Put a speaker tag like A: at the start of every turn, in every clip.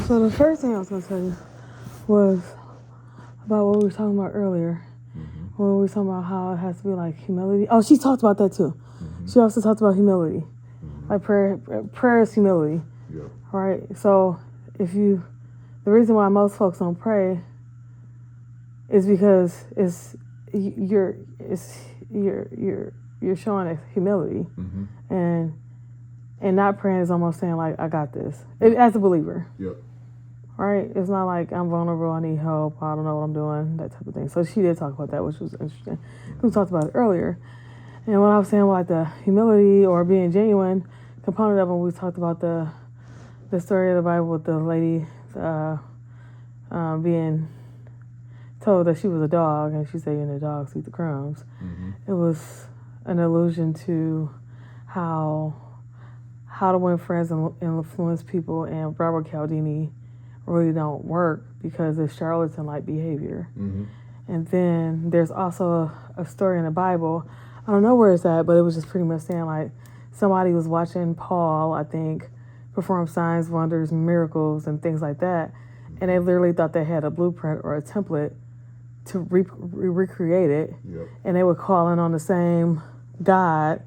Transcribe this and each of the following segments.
A: So the first thing I was going to tell you was about what we were talking about earlier. When we were talking about how it has to be like humility. Oh, she talked about that too. She also talked about humility. Like prayer is humility.
B: Yeah.
A: Right? So the reason why most folks don't pray is because you're showing humility. And not praying is almost saying like, I got this. As a believer.
B: Yep.
A: Right? It's not like I'm vulnerable, I need help, I don't know what I'm doing, that type of thing. So she did talk about that, which was interesting. We talked about it earlier. And what I was saying, like the humility or being genuine component of it, we talked about the story of the Bible with the lady being told that she was a dog, and she said, the dogs eat the crumbs. It was an allusion to how to win friends and influence people, and Robert Cialdini really don't work because it's charlatan-like behavior. And then there's also a story in the Bible. I don't know where it's at, but it was just pretty much saying like somebody was watching Paul, I think, perform signs, wonders, miracles, and things like that, and they literally thought they had a blueprint or a template to recreate it.
B: Yep.
A: And they were calling on the same God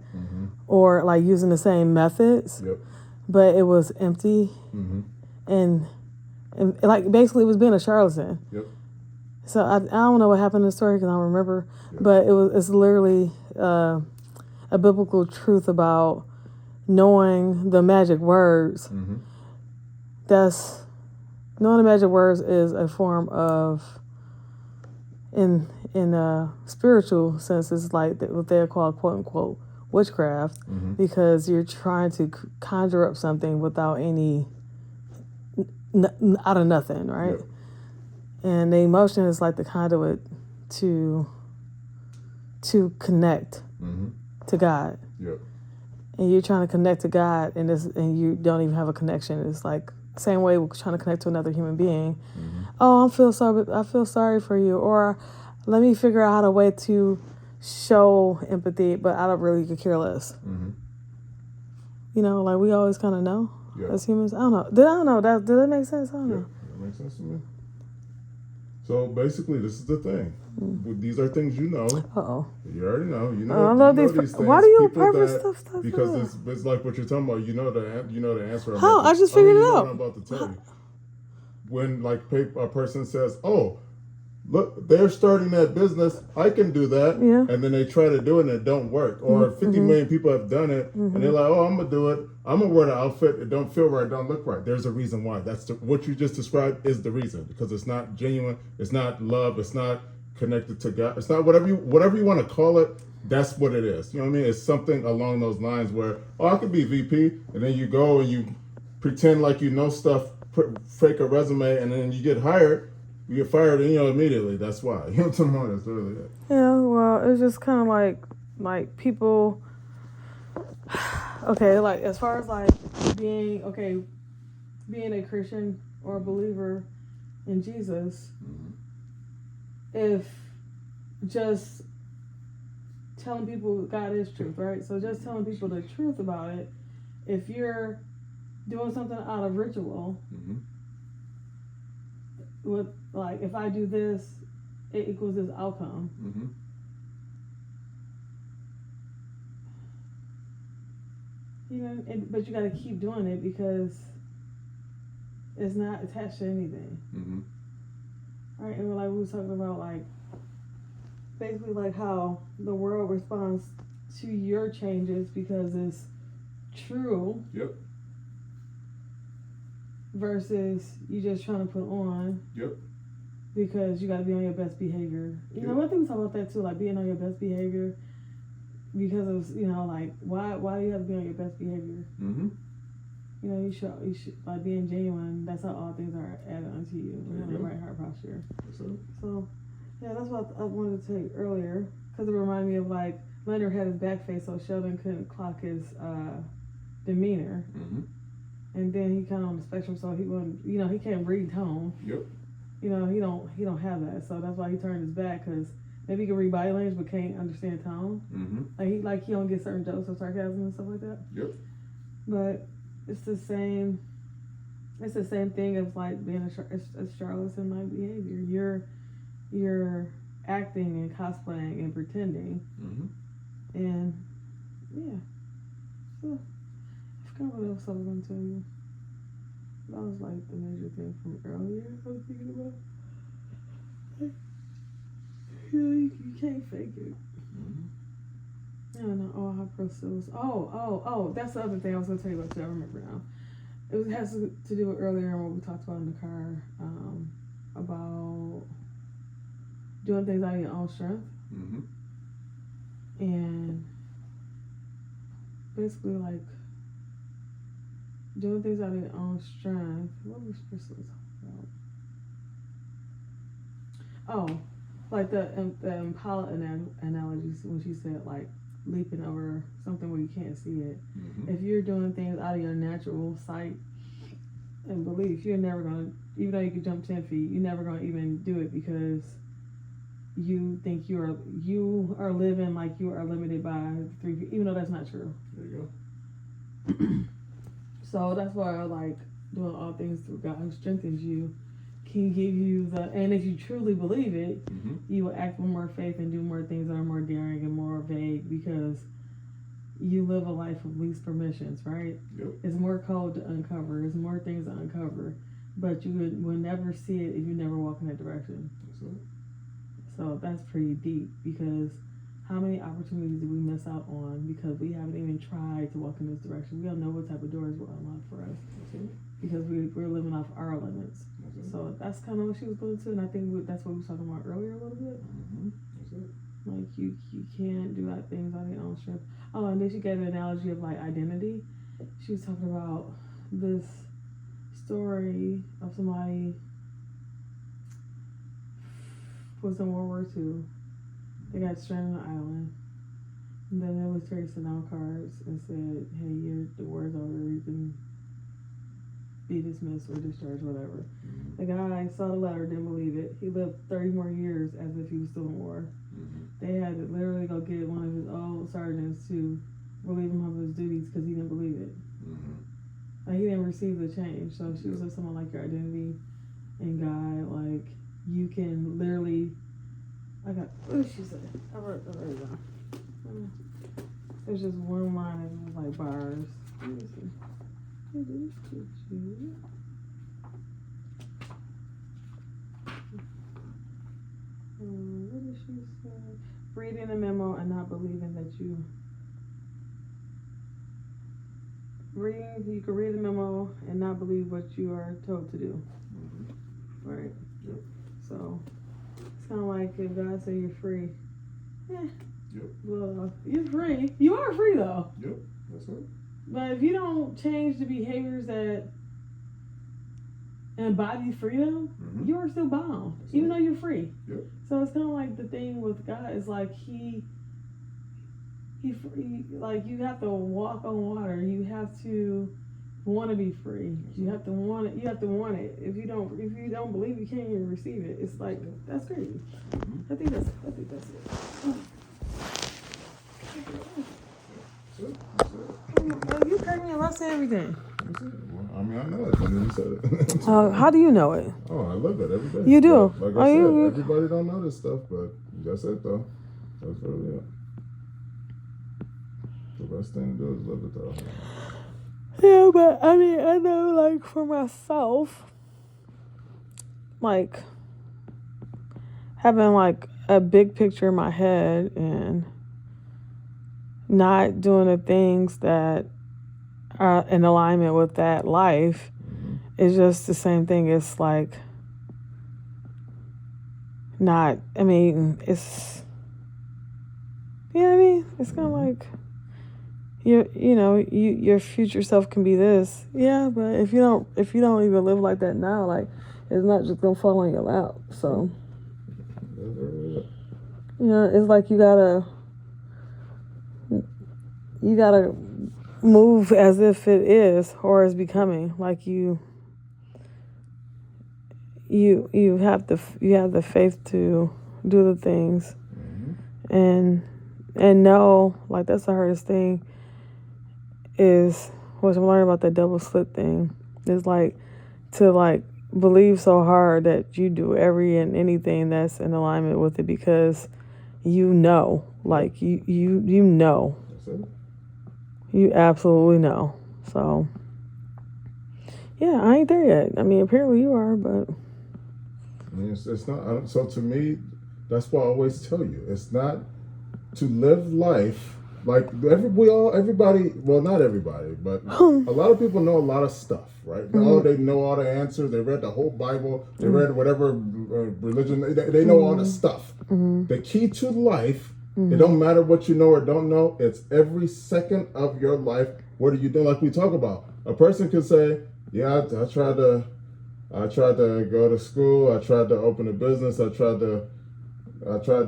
A: or like using the same methods.
B: Yep.
A: But it was empty and like basically it was being a charlatan.
B: Yep.
A: So I don't know what happened in the story because I don't remember, but it's literally a biblical truth about knowing the magic words. Knowing the magic words is a form of, in a spiritual sense, it's like what they're called quote unquote witchcraft, because you're trying to conjure up something without any out of nothing, right?
B: Yep.
A: And the emotion is like the conduit to connect to God.
B: Yep.
A: And you're trying to connect to God, and you don't even have a connection. It's like same way we're trying to connect to another human being. Oh, I feel sorry for you, or let me figure out a way to show empathy, but I don't really care less. Like we always kind of know as humans. I don't know. Did that make sense? I don't know.
B: That makes sense to me. So basically, this is the thing. These are things you know.
A: Uh-oh.
B: You already know.
A: I love these things. Why do you purpose stuff?
B: Because it's like what you're talking about. You know the answer.
A: How? I just figured it out.
B: What I'm about to tell you. When like a person says, "Oh, look, they're starting that business. I can do that," and then they try to do it and it don't work. Or 50 million people have done it, and they're like, "Oh, I'm gonna do it. I'm gonna wear the outfit. It don't feel right. It don't look right." There's a reason why. What you just described is the reason, because it's not genuine. It's not love. It's not connected to God. It's not whatever you want to call it. That's what it is. You know what I mean? It's something along those lines where, I could be VP, and then you go and you pretend like you know stuff, fake a resume, and then you get hired. You get fired, and immediately. That's why. You know what I'm saying? That's really it.
A: Yeah, well, it's just kind of like people. Okay, like as far as like being a Christian or a believer in Jesus, if just telling people God is truth, right? So just telling people the truth about it. If you're doing something out of ritual, with like if I do this, it equals this outcome. But you got to keep doing it because it's not attached to anything. Right? And like we were talking about, like basically like how the world responds to your changes because it's true.
B: Yep.
A: Versus you just trying to put on.
B: Yep.
A: Because you got to be on your best behavior. One thing we talk about that too, like being on your best behavior. Because of like why do you have to be on your best behavior? You should like being genuine. That's how all things are added unto you. The right heart posture. So yeah, that's what I wanted to tell you earlier because it reminded me of like Leonard had his back face, so Sheldon couldn't clock his demeanor. And then he kind of on the spectrum, so he wouldn't. He can't read tone.
B: Yep.
A: He don't have that, so that's why he turned his back because. Maybe he can read body language, but can't understand tone. Like he don't get certain jokes or sarcasm and stuff like that.
B: Yep.
A: But it's the same It's the same thing as like being a charlatan-like behavior. You're acting and cosplaying and pretending, and yeah. So I forgot what else I was gonna tell you. That was like the major thing from earlier I was thinking about. You can't fake it. I don't know. Oh, how pursues. Oh, that's the other thing I was gonna tell you about too. I remember now. It has to do with earlier what we talked about in the car, about doing things out of your own strength. And basically like doing things out of your own strength. What was Priscilla talking about? Oh, like the Impala analogies when she said like leaping over something where you can't see it. If you're doing things out of your natural sight and belief, you're never gonna, even though you can jump 10 feet, you're never gonna even do it because you think you are living like you are limited by 3 feet, even though that's not true.
B: There you
A: go. So that's why I like doing all things through God who strengthens you. Can give you and if you truly believe it, you will act with more faith and do more things that are more daring and more vague because you live a life of least permissions, right?
B: Yep.
A: It's more code to uncover. It's more things to uncover, but you will never see it if you never walk in that direction.
B: That's it.
A: So that's pretty deep because how many opportunities do we miss out on because we haven't even tried to walk in this direction? We don't know what type of doors will unlock for us because we're living off our limits. So that's kind of what she was going to, and I think that's what we were talking about earlier a little bit.
B: That's it.
A: Like you can't do that things out of your own strength. Oh, and then she gave an analogy of like identity. She was talking about this story of somebody was in World War II. They got stranded on an island. And then the military sent out cards and said, hey, the war's over, you can be dismissed or discharged, whatever. The guy saw the letter, didn't believe it. He lived 30 more years as if he was still in war. They had to literally go get one of his old sergeants to relieve him of his duties because he didn't believe it. Like, he didn't receive the change. So she was with someone like your identity in God, like you can literally. What did she say? I wrote it down. There's just one line and it was like bars. Let me see. What did she say? Reading the memo and not believing that you. You can read the memo and not believe what you are told to do. Right?
B: Yep.
A: So it's kind of like if God said you're free.
B: Yep.
A: Well, you're free. You are free though.
B: Yep. That's it.
A: But if you don't change the behaviors that embody freedom, you are still bound, even though you're free.
B: Yep.
A: So it's kind of like the thing with God is like he like you have to walk on water. You have to want to be free. You have to want it. You have to want it. If you don't believe, you can't even receive it. It's like that's crazy. I think that's it. You heard me about saying everything.
B: Well, I mean, I know it. And you said it.
A: How do you know it?
B: Oh, I live it every day.
A: You do?
B: Like I said, everybody don't know this stuff, but that's it, though. That's really it. The best thing to do is live it, though.
A: Yeah, but I mean, I know, like, for myself, like, having, like, a big picture in my head and not doing the things that are in alignment with that life is just the same thing. It's like not, I mean, it's, you know what I mean? It's kind of like your future self can be this. Yeah, but if you don't even live like that now, like, it's not just gonna fall on your lap. So, it's like you gotta move as if it is or is becoming. Like you have the faith to do the things and know, like, that's the hardest thing is what I'm learning about that double slip thing. It's like to like believe so hard that you do every and anything that's in alignment with it because you know, like you know.
B: That's it.
A: You absolutely know. So yeah, I ain't there yet. I mean, apparently you are, but
B: I mean, it's not. So to me, that's why I always tell you, it's not to live life like everybody. Well, not everybody, but a lot of people know a lot of stuff, right? Oh, they know all the answers. They read the whole Bible. They read whatever religion. They know all the stuff. The key to life. It don't matter what you know or don't know. It's every second of your life. What are you doing? Like we talk about, a person can say, "Yeah, I tried to go to school. I tried to open a business. I tried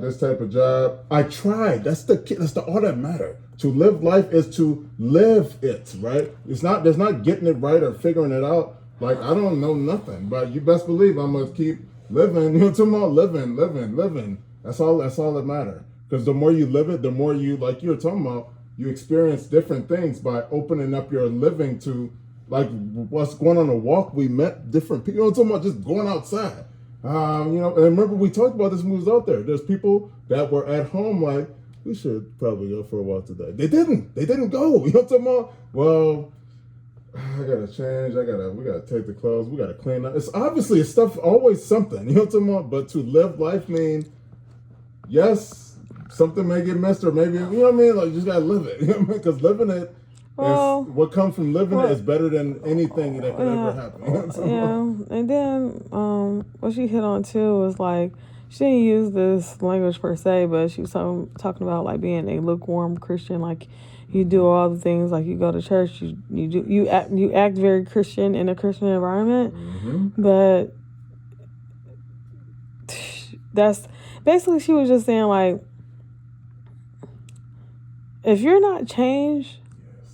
B: this type of job. I tried." That's the all that matter. To live life is to live it, right? There's not getting it right or figuring it out. Like, I don't know nothing, but you best believe I'm gonna keep living. You know what I'm talking about? Living. That's all that matters. Because the more you live it, the more you, like you were talking about, you experience different things by opening up your living to, like, what's going on a walk. We met different people. You know what I'm talking about? Just going outside. And remember we talked about this when we was out there. There's people that were at home like, we should probably go for a walk today. They didn't go. You know what I'm talking about? Well, I gotta change. We gotta take the clothes. We gotta clean up. It's obviously stuff, always something. You know what I'm talking about? But to live life mean, yes, something may get messed or maybe, you know what I mean? Like, you just gotta live it. You know what I mean? Because living it, what comes from living it is better than anything that could ever happen. You know
A: and then what she hit on too was like, she didn't use this language per se, but she was talking about like being a lukewarm Christian. Like, you do all the things, like you go to church, you act very Christian in a Christian environment, but that's basically, she was just saying like, if you're not changed,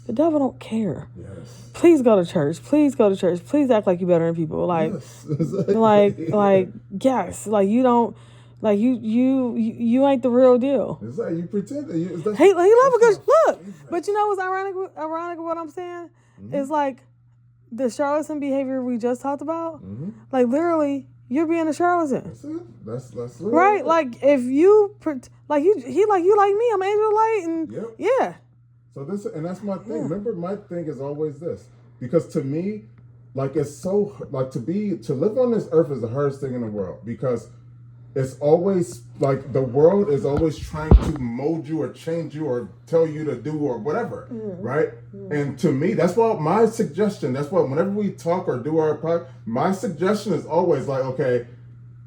A: the devil don't care.
B: Yes.
A: Please go to church. Please go to church. Please act like you're better than people. Like,
B: yes, exactly.
A: like, yes, like you don't. Like you ain't the real deal.
B: It's like you pretend. He love
A: a good look. But you know what's ironic with what I'm saying? It's like the charlatan behavior we just talked about. Like, literally, you're being a charlatan.
B: That's it. That's
A: right. Like, if you like you like me, I'm Angel Light, and yeah.
B: So that's my thing. Remember, my thing is always this, because to me, like, it's so like to live on this earth is the hardest thing in the world, because it's always like the world is always trying to mold you or change you or tell you to do or whatever, right? And to me, that's why my suggestion, that's why whenever we talk or do our podcast, my suggestion is always like, okay,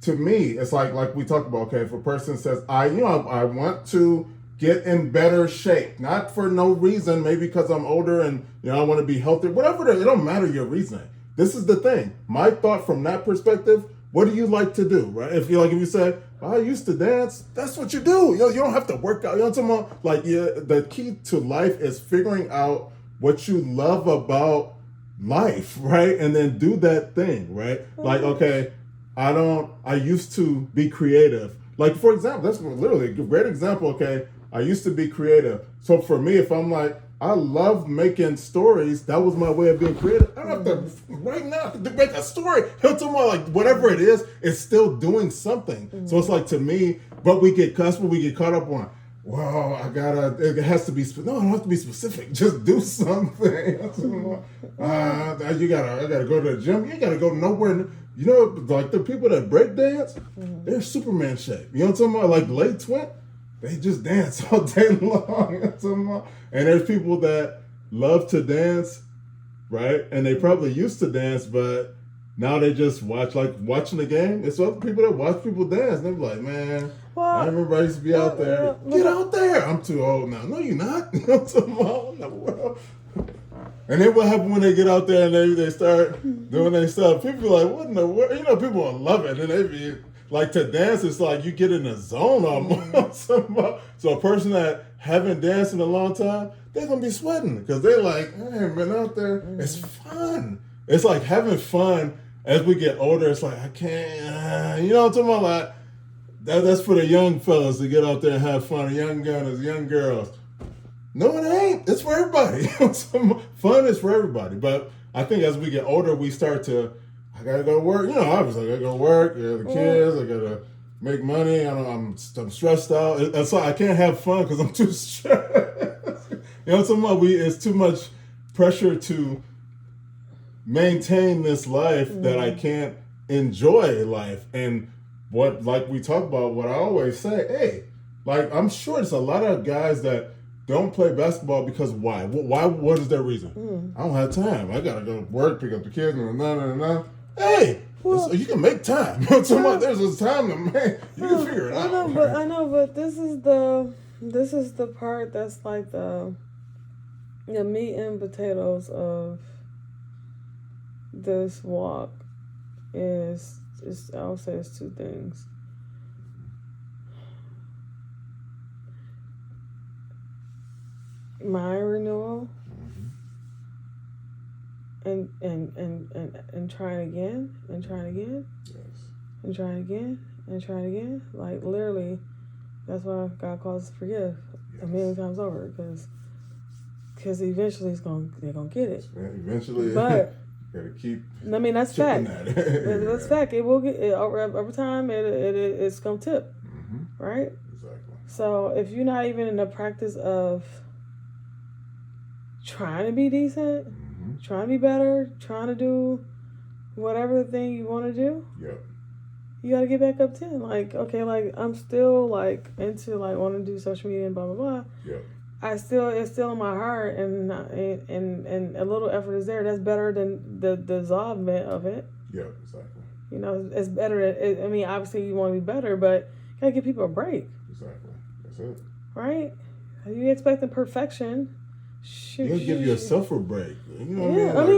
B: to me, it's like we talk about, okay, if a person says, I want to get in better shape, not for no reason, maybe because I'm older and, I want to be healthier, whatever it is, it don't matter your reasoning. This is the thing. My thought from that perspective, what do you like to do, right? If you say, I used to dance, that's what you do. You don't have to work out. You know what I'm talking about? Like, the key to life is figuring out what you love about life, right? And then do that thing, right? Like, okay, I used to be creative. Like, for example, that's literally a great example, okay? I used to be creative. So for me, if I'm like, I love making stories, that was my way of being creative. I don't have to, right now, to make a story. I'm talking about, like, whatever it is, it's still doing something. So it's like, to me, but we get caught up on, well, it has to be, no, it don't have to be specific. Just do something. I gotta go to the gym. You gotta go nowhere. Like the people that break dance, they're Superman shape. You know what I'm talking about? Like Late Twin, they just dance all day long. You know what I'm talking about? And there's people that love to dance, right? And they probably used to dance, but now they just watching the game. It's other people that watch people dance. And they're like, man, I remember I used to be out there. Get out there. I'm too old now. No, you're not. You know what I'm talking about? And then what happens when they get out there and they start doing their stuff? People are like, what in the world? People will love it. And they be like, to dance, it's like you get in a zone almost. So a person that haven't danced in a long time, they're going to be sweating because they're like, I ain't been out there. It's fun. It's like having fun as we get older. It's like, I can't, you know what I'm talking about? Like, that's for the young fellas to get out there and have fun, young gunners, young girls. No, it ain't. It's for everybody. Fun is for everybody. But I think as we get older, we start to, I gotta go to work. You know, obviously I gotta go to work. I got the kids. I gotta make money. I'm stressed out. That's why I can't have fun because I'm too stressed. You know what I'm talking about? It's too much pressure to maintain this life that I can't enjoy life. And like we talk about, what I always say, hey, like I'm sure there's a lot of guys that don't play basketball because why? What is their reason? I don't have time. I gotta go to work, pick up the kids, Hey, well, you can make time. There's a time to make. You can figure it out.
A: I know, but this is the part that's like the meat and potatoes of this walk. I would say it's two things. My renewal and trying again and trying again and trying again and trying again. Like literally, that's why God calls us to forgive a million times over, because eventually they're gonna get it.
B: Eventually,
A: but
B: gotta keep.
A: I mean, that's fact. That's fact. It will get over time. It's gonna tip, right?
B: Exactly.
A: So if you're not even in the practice of trying to be decent, trying to be better, trying to do whatever the thing you want to do, you got to get back up 10. Like, okay, like I'm still like into like wanting to do social media and blah blah blah. It's still in my heart, and a little effort is there. That's better than the dissolvement of it.
B: Yeah, exactly.
A: You know, it's better. I mean, obviously you want to be better, but you gotta give people a break.
B: Exactly. That's it.
A: Right? Are you expecting perfection?
B: You gotta give yourself a break. You know what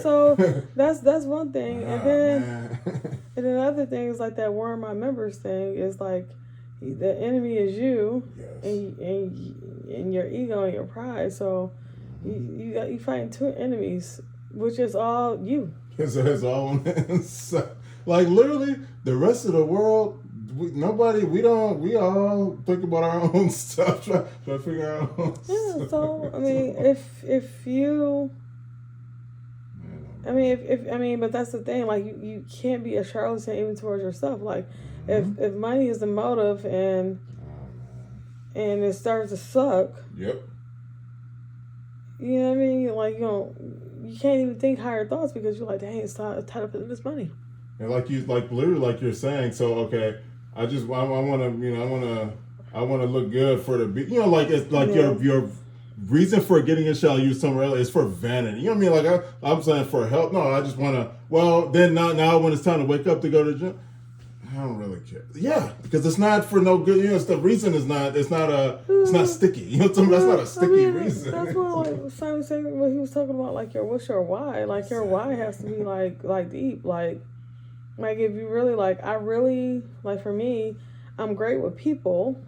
A: So that's one thing, and then the other thing is like that warn my members thing is like the enemy is you, and your ego and your pride. So you fighting two enemies, which is all you.
B: It's all like literally the rest of the world. We all think about our own stuff, try to figure out our own stuff.
A: So I mean, but that's the thing. Like you can't be a charlatan even towards yourself. Like if money is the motive and it starts to suck.
B: Yep.
A: You know what I mean? Like you can't even think higher thoughts because you're like, dang, it's tied up in this money.
B: And literally like you're saying, so okay. I want to look good for the like it's like your reason for getting a shot. Use somewhere else is for vanity. You know what I mean? Like I'm saying for help. No, I just want to. Well, then now when it's time to wake up to go to the gym, I don't really care. Yeah, because it's not for no good. You know, the reason is not. It's not sticky. You know what I'm saying? That's not a sticky reason.
A: That's what Simon said when he was talking about like what's your why? Like your why has to be like deep. Like if you really like for me, I'm great with people,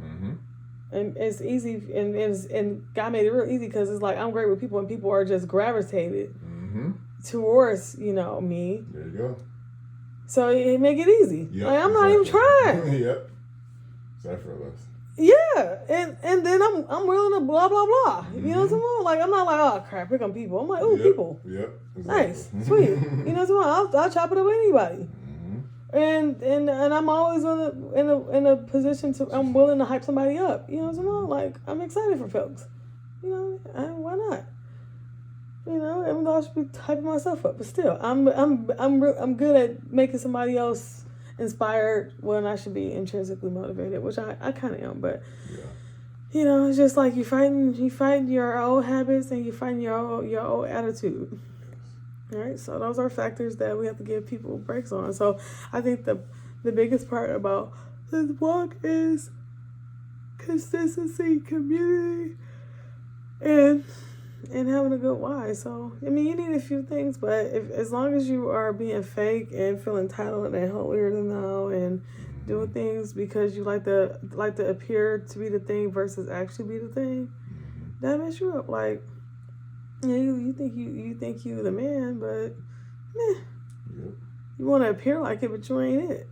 A: and it's easy, and God made it real easy because it's like I'm great with people, and people are just gravitated towards me.
B: There you go.
A: So it make it easy. Yep, like I'm not even trying.
B: Yep. It's effortless.
A: Yeah, and then I'm willing to blah blah blah. You know what I'm saying? Like I'm not like, oh crap, pick on people. I'm like, oh people.
B: Yep. Exactly.
A: Nice, sweet. You know what I'm saying? I'll chop it up with anybody. And I'm always in a position I'm willing to hype somebody up. You know what I'm saying? Like I'm excited for folks. You know, why not? You know, even though I should be hyping myself up, but still, I'm good at making somebody else inspired when I should be intrinsically motivated, which I kind of am. But you know, it's just like you fighting your old habits and you fighting your old attitude. All right, so those are factors that we have to give people breaks on. So I think the biggest part about this walk is consistency, community, and having a good why. So I mean, you need a few things, but as long as you are being fake and feeling entitled and holier than thou and doing things because you like to appear to be the thing versus actually be the thing, that mess you up. Like. Yeah, you think you the man, but you want to appear like it, but you ain't it.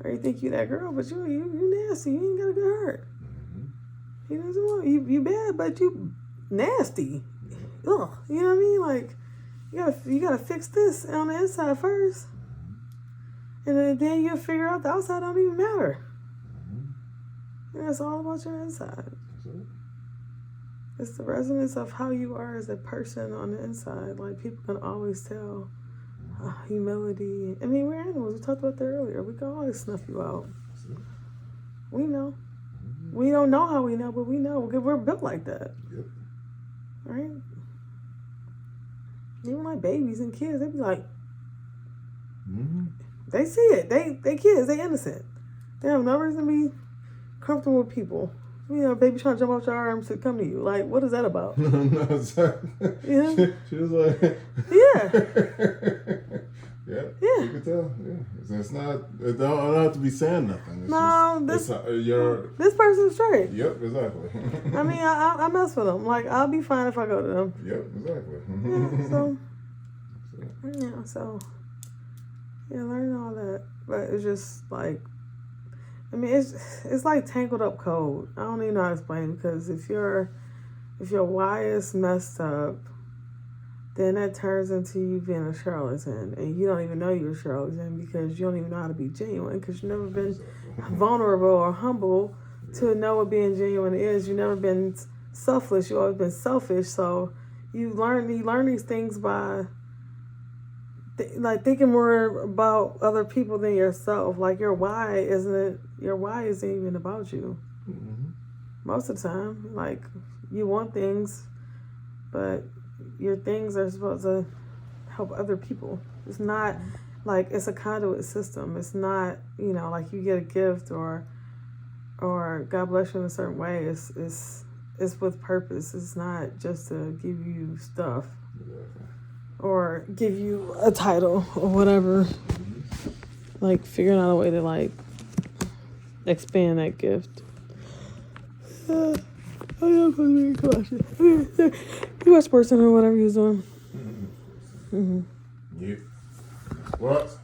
A: Or you think you that girl, but you nasty. You ain't got a good heart. You know what I mean? You bad, but you nasty. Ugh. You know what I mean? Like You gotta fix this on the inside first. And then you'll figure out the outside don't even matter. And it's all about your inside. It's the resonance of how you are as a person on the inside. Like, people can always tell humility. I mean, we're animals. We talked about that earlier. We can always snuff you out. We know. We don't know how we know, but we know. We're built like that.
B: Yep.
A: Right? Even like babies and kids, they be like, they see it. They kids, they innocent. They have no reason to be comfortable with people. You know, baby trying to jump off your arms to come to you. Like, what is that about?
B: No, exactly.
A: Yeah.
B: She was like,
A: yeah.
B: Yeah. You can tell. Yeah. It's not. It don't have to be saying nothing. It's
A: no, this person's straight.
B: Yep, exactly.
A: I mean, I mess with them. Like, I'll be fine if I go to them.
B: Yep, exactly.
A: Learning all that, but it's just like, I mean, it's like tangled up code. I don't even know how to explain it, because if your why is messed up, then that turns into you being a charlatan, and you don't even know you're a charlatan because you don't even know how to be genuine, because you've never been vulnerable or humble to know what being genuine is. You've never been selfless. You've always been selfish. So you learn these things by thinking more about other people than yourself. Like, your why isn't even about you. Most of the time, like, you want things, but your things are supposed to help other people. It's not like it's a conduit system. It's not, like you get a gift or God bless you in a certain way. It's with purpose. It's not just to give you stuff or give you a title or whatever. Like, figuring out a way to, like, expand that gift. You watch person or whatever he was doing.
B: Yeah. What?